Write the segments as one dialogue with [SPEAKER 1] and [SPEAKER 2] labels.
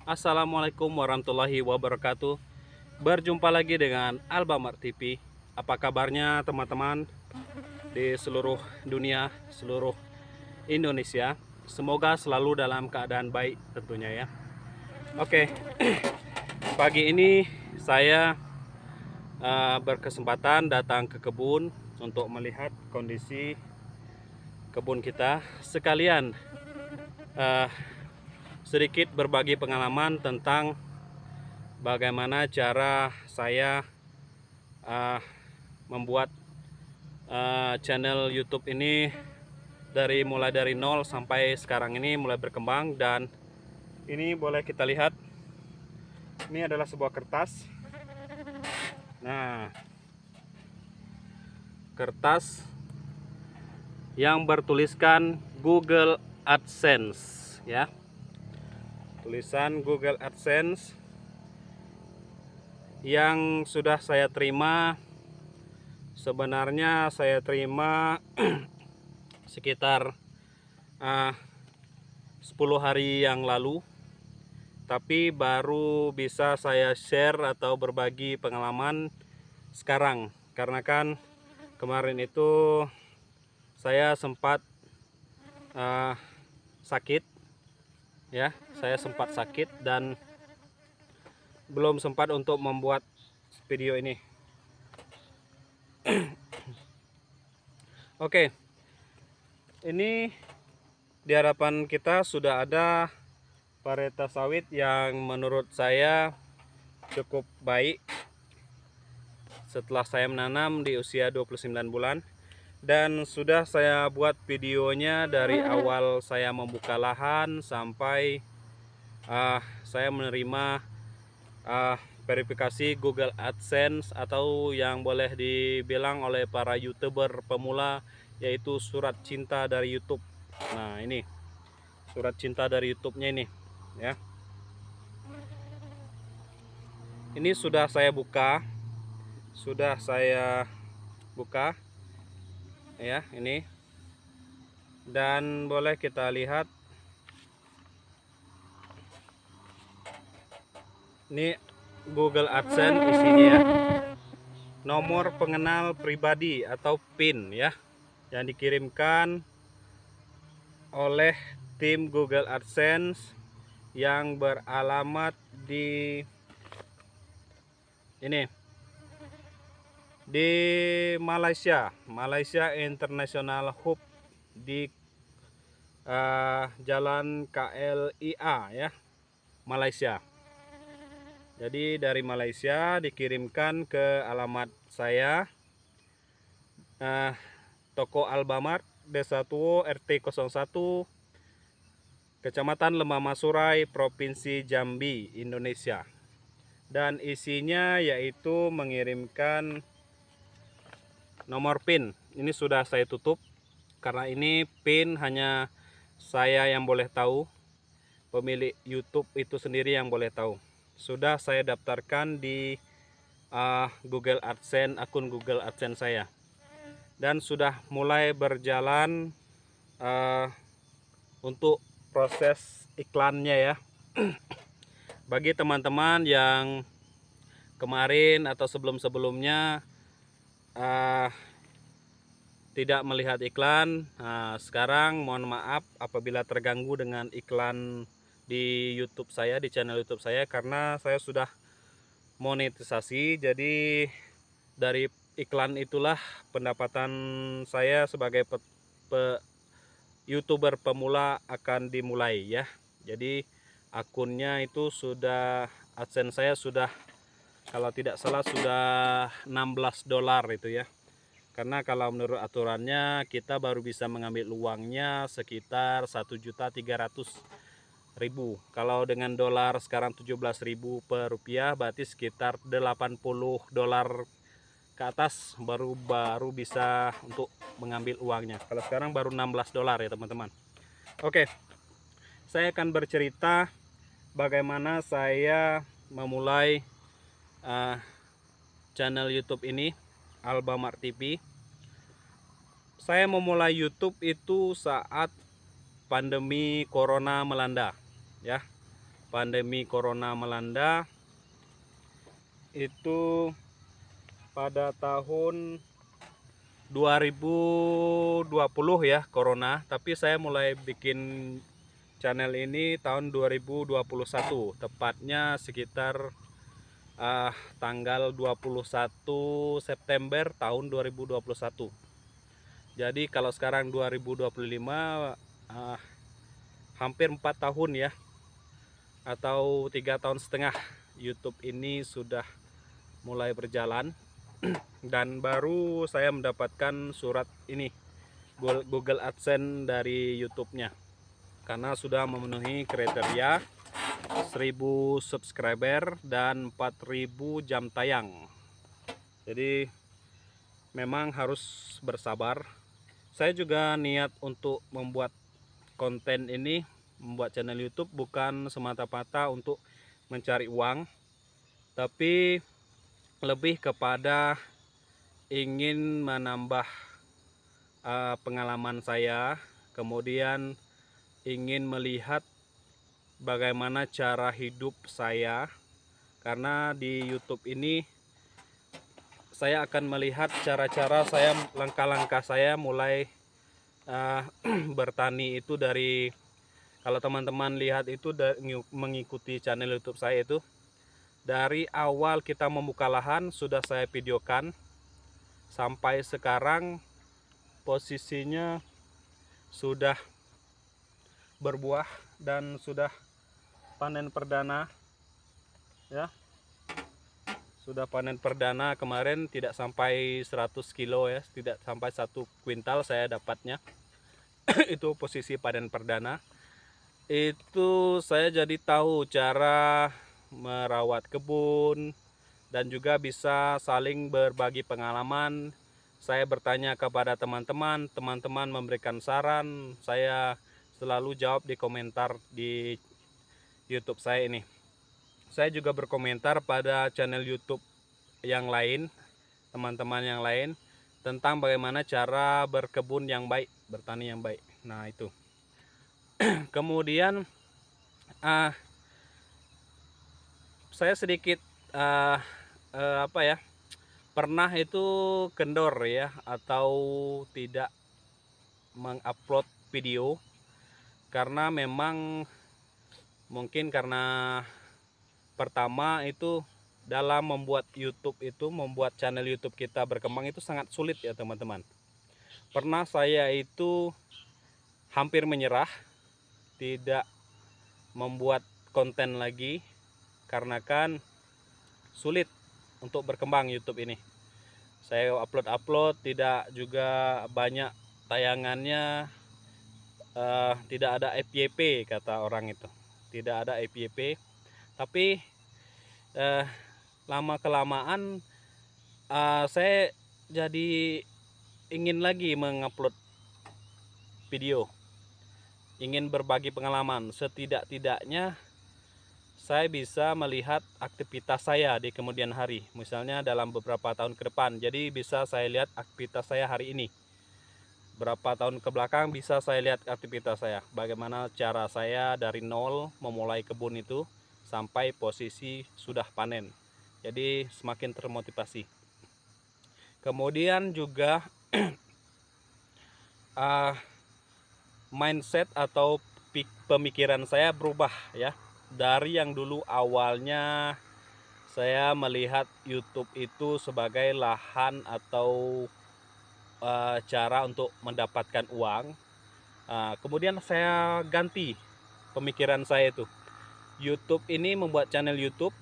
[SPEAKER 1] Assalamualaikum warahmatullahi wabarakatuh. Berjumpa lagi dengan Alfamart TV. Apa kabarnya teman-teman di seluruh dunia, seluruh Indonesia? Semoga selalu dalam keadaan baik tentunya ya. Oke, pagi ini saya berkesempatan datang ke kebun untuk melihat kondisi kebun kita, sekalian eh, sedikit berbagi pengalaman tentang bagaimana cara saya membuat channel YouTube ini mulai dari nol sampai sekarang ini mulai berkembang. Dan ini boleh kita lihat, ini adalah sebuah kertas. Nah, kertas yang bertuliskan Google AdSense ya, tulisan Google AdSense yang sudah saya terima. Sebenarnya saya terima sekitar 10 hari yang lalu, tapi baru bisa saya share atau berbagi pengalaman sekarang, karena kan kemarin itu saya sempat sakit ya, saya sempat sakit dan belum sempat untuk membuat video ini. Oke, ini di hadapan kita sudah ada varietas sawit yang menurut saya cukup baik setelah saya menanam di usia 29 bulan. Dan sudah saya buat videonya dari awal saya membuka lahan sampai saya menerima verifikasi Google AdSense, atau yang boleh dibilang oleh para YouTuber pemula yaitu surat cinta dari YouTube. Nah, ini surat cinta dari YouTube-nya ini ya. Ini sudah saya buka ya, ini. Dan boleh kita lihat, ini Google AdSense isinya ya. Nomor pengenal pribadi atau PIN ya, yang dikirimkan oleh tim Google AdSense yang beralamat di ini, di Malaysia International Hub di Jalan KLIA ya, Malaysia. Jadi dari Malaysia dikirimkan ke alamat saya, Toko Alfamart, Desa Tuo, RT 01, Kecamatan Lembah Masurai, Provinsi Jambi, Indonesia. Dan isinya yaitu mengirimkan nomor PIN. Ini sudah saya tutup karena ini PIN hanya saya yang boleh tahu, pemilik YouTube itu sendiri yang boleh tahu. Sudah saya daftarkan di Google AdSense, akun Google AdSense saya, dan sudah mulai berjalan untuk proses iklannya ya. Bagi teman-teman yang kemarin atau sebelum-sebelumnya tidak melihat iklan, sekarang mohon maaf apabila terganggu dengan iklan di YouTube saya, di channel YouTube saya, karena saya sudah monetisasi. Jadi dari iklan itulah pendapatan saya sebagai YouTuber pemula akan dimulai ya. Jadi akunnya itu sudah, AdSense saya sudah, kalau tidak salah sudah $16 itu ya. Karena kalau menurut aturannya kita baru bisa mengambil uangnya sekitar 1.300.000. Kalau dengan dolar sekarang 17.000 per rupiah, berarti sekitar $80 ke atas baru bisa untuk mengambil uangnya. Kalau sekarang baru $16 ya teman-teman. Oke, saya akan bercerita bagaimana saya memulai channel YouTube ini, Alfamart TV. Saya memulai YouTube itu saat pandemi corona melanda ya. pandemi corona melanda itu pada tahun 2020 ya corona, tapi saya mulai bikin channel ini tahun 2021, tepatnya sekitar tanggal 21 September tahun 2021. Jadi kalau sekarang 2025, hampir 4 tahun ya, atau 3,5 tahun YouTube ini sudah mulai berjalan. Dan baru saya mendapatkan surat ini, Google AdSense dari YouTube-nya, karena sudah memenuhi kriteria 1000 subscriber dan 4000 jam tayang. Jadi memang harus bersabar. Saya juga niat untuk membuat konten ini, membuat channel YouTube bukan semata-mata untuk mencari uang, tapi lebih kepada ingin menambah pengalaman saya, kemudian ingin melihat bagaimana cara hidup saya, karena di YouTube ini saya akan melihat cara-cara saya, langkah-langkah saya mulai bertani itu dari, kalau teman-teman lihat itu mengikuti channel YouTube saya itu, dari awal kita membuka lahan sudah saya videokan sampai sekarang posisinya sudah berbuah dan sudah panen perdana ya. Sudah panen perdana kemarin, tidak sampai 100 kilo ya, tidak sampai 1 kuintal saya dapatnya. Itu posisi panen perdana. Itu saya jadi tahu cara merawat kebun dan juga bisa saling berbagi pengalaman. Saya bertanya kepada teman-teman, teman-teman memberikan saran, saya selalu jawab di komentar di YouTube saya ini. Saya juga berkomentar pada channel YouTube yang lain, teman-teman yang lain, tentang bagaimana cara berkebun yang baik, bertani yang baik. Nah itu. Kemudian saya sedikit pernah itu kendor ya, atau tidak mengupload video, karena memang mungkin karena pertama itu dalam membuat YouTube itu, membuat channel YouTube kita berkembang itu sangat sulit ya teman-teman. Pernah saya itu hampir menyerah, tidak membuat konten lagi, karena kan sulit untuk berkembang YouTube ini. Saya upload tidak juga banyak tayangannya, tidak ada FYP kata orang itu, tidak ada FYP. Tapi lama kelamaan saya jadi ingin lagi mengupload video, ingin berbagi pengalaman. Setidak-tidaknya saya bisa melihat aktivitas saya di kemudian hari, misalnya dalam beberapa tahun ke depan. Jadi bisa saya lihat aktivitas saya hari ini, berapa tahun ke belakang bisa saya lihat aktivitas saya, bagaimana cara saya dari nol memulai kebun itu sampai posisi sudah panen. Jadi semakin termotivasi. Kemudian juga mindset atau pemikiran saya berubah ya. Dari yang dulu awalnya saya melihat YouTube itu sebagai lahan atau cara untuk mendapatkan uang, kemudian saya ganti pemikiran saya itu. YouTube ini, membuat channel YouTube,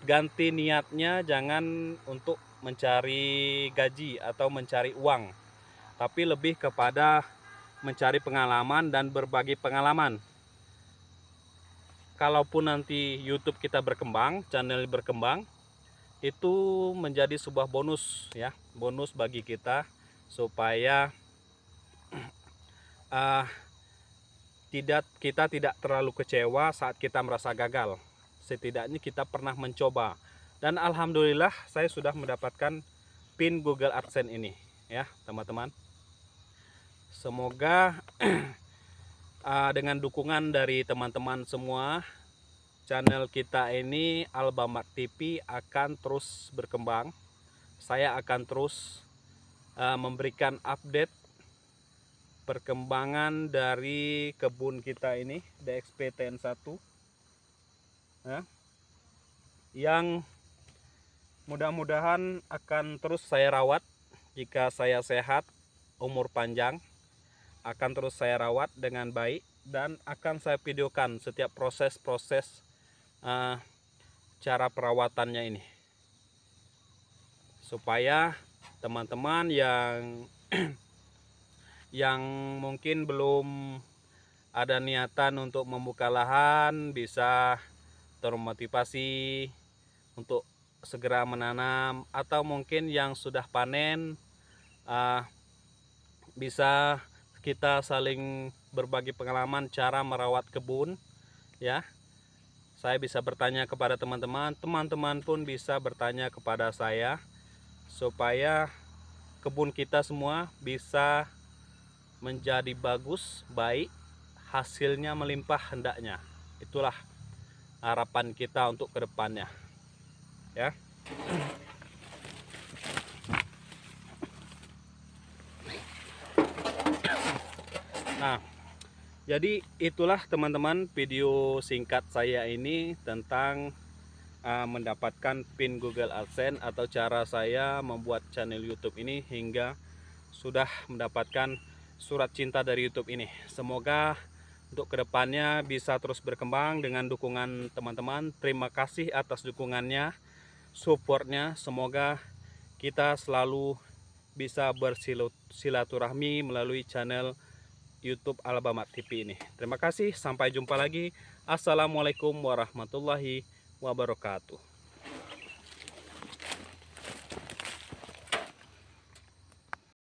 [SPEAKER 1] ganti niatnya jangan untuk mencari gaji atau mencari uang, tapi lebih kepada mencari pengalaman dan berbagi pengalaman. Kalaupun nanti YouTube kita berkembang, channel berkembang, itu menjadi sebuah bonus ya, bonus bagi kita, supaya kita tidak terlalu kecewa saat kita merasa gagal. Setidaknya kita pernah mencoba, dan alhamdulillah saya sudah mendapatkan pin Google AdSense ini ya teman-teman. Semoga dengan dukungan dari teman-teman semua, channel kita ini Albamat TV akan terus berkembang. Saya akan terus memberikan update perkembangan dari kebun kita ini DXP TN1 ya, yang mudah-mudahan akan terus saya rawat. Jika saya sehat, umur panjang, akan terus saya rawat dengan baik dan akan saya videokan setiap proses-proses cara perawatannya ini, supaya teman-teman yang mungkin belum ada niatan untuk membuka lahan bisa termotivasi untuk segera menanam, atau mungkin yang sudah panen bisa kita saling berbagi pengalaman cara merawat kebun ya. Saya bisa bertanya kepada teman-teman, teman-teman pun bisa bertanya kepada saya, supaya kebun kita semua bisa menjadi bagus, baik, hasilnya melimpah hendaknya. Itulah harapan kita untuk kedepannya ya. Nah, jadi itulah teman-teman video singkat saya ini tentang mendapatkan pin Google AdSense, atau cara saya membuat channel YouTube ini hingga sudah mendapatkan surat cinta dari YouTube ini. Semoga untuk kedepannya bisa terus berkembang dengan dukungan teman-teman. Terima kasih atas dukungannya, supportnya. Semoga kita selalu bisa bersilaturahmi melalui channel YouTube Albamat TV ini. Terima kasih, sampai jumpa lagi. Assalamualaikum warahmatullahi wabarakatuh.